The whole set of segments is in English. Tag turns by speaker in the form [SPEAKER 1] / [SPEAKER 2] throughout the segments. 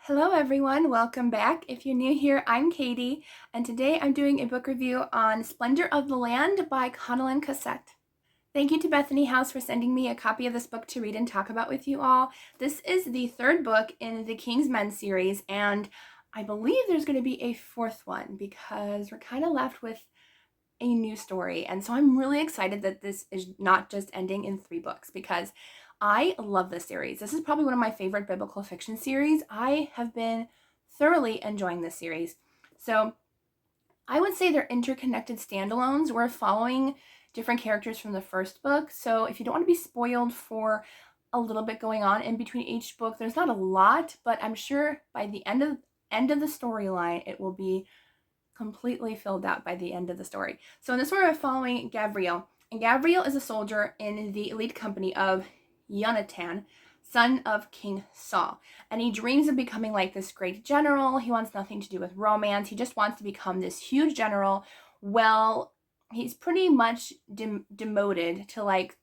[SPEAKER 1] Hello everyone, welcome back. If you're new here, I'm Katie, and today I'm doing a book review on Splendor of the Land by Connilyn Cossette. Thank you to Bethany House for sending me a copy of this book to read and talk about with you all. This is the third book in the King's Men series, and I believe there's going to be a fourth one because we're kind of left with a new story. And so I'm really excited that this is not just ending in 3 books because I love this series. This is probably one of my favorite biblical fiction series. I have been thoroughly enjoying this series. So I would say they're interconnected standalones. We're following different characters from the first book. So if you don't want to be spoiled for a little bit going on in between each book, there's not a lot, but I'm sure by the end of the storyline, it will be completely filled out by the end of the story. So in this one, we're following Gabriel, and Gabriel is a soldier in the elite company of Jonathan, son of King Saul, and he dreams of becoming like this great general. He wants nothing to do with romance. He just wants to become this huge general. Well, he's pretty much demoted to like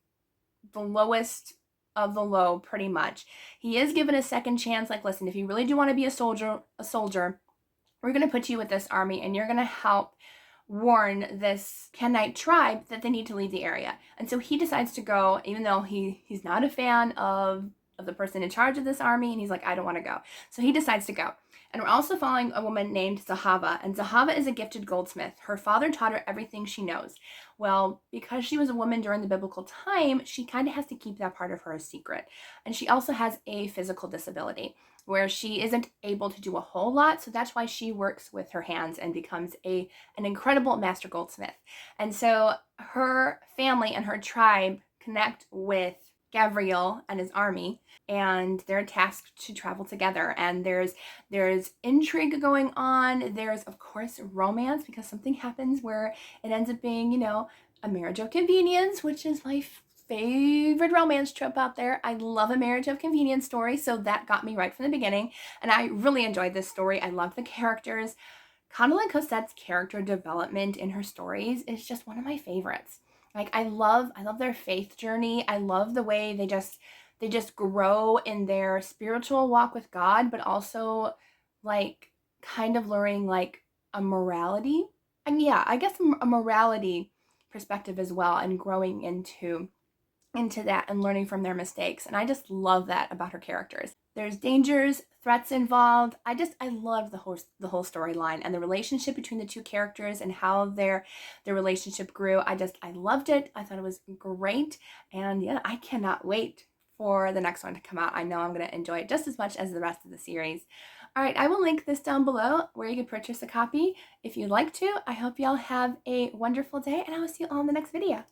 [SPEAKER 1] the lowest of the low, pretty much. He is given a second chance, like, listen, if you really do want to be a soldier, we're going to put you with this army and you're going to help warn this Kenite tribe that they need to leave the area. And so he decides to go, even though he's not a fan of the person in charge of this army, and he's like, I don't want to go. So he decides to go. And we're also following a woman named Zahava, and Zahava is a gifted goldsmith. Her father taught her everything she knows. Well, because she was a woman during the biblical time, she kind of has to keep that part of her a secret. And she also has a physical disability where she isn't able to do a whole lot, so that's why she works with her hands and becomes an incredible master goldsmith. And so her family and her tribe connect with Gabriel and his army, and they're tasked to travel together. And there's intrigue going on. There's of course romance because something happens where it ends up being, a marriage of convenience, which is my favorite romance trope out there. I love a marriage of convenience story, so that got me right from the beginning, and I really enjoyed this story. I loved the characters. Connilyn Cossette's character development in her stories is just one of my favorites. Like I love their faith journey. I love the way they just grow in their spiritual walk with God, but also like kind of learning like a morality. And yeah, I guess a morality perspective as well, and growing into that and learning from their mistakes. And I just love that about her characters. There's dangers, threats involved. I love the whole storyline and the relationship between the two characters and how their relationship grew. I loved it. I thought it was great. And yeah, I cannot wait for the next one to come out. I know I'm going to enjoy it just as much as the rest of the series. All right, I will link this down below where you can purchase a copy if you'd like to. I hope y'all have a wonderful day, and I will see you all in the next video.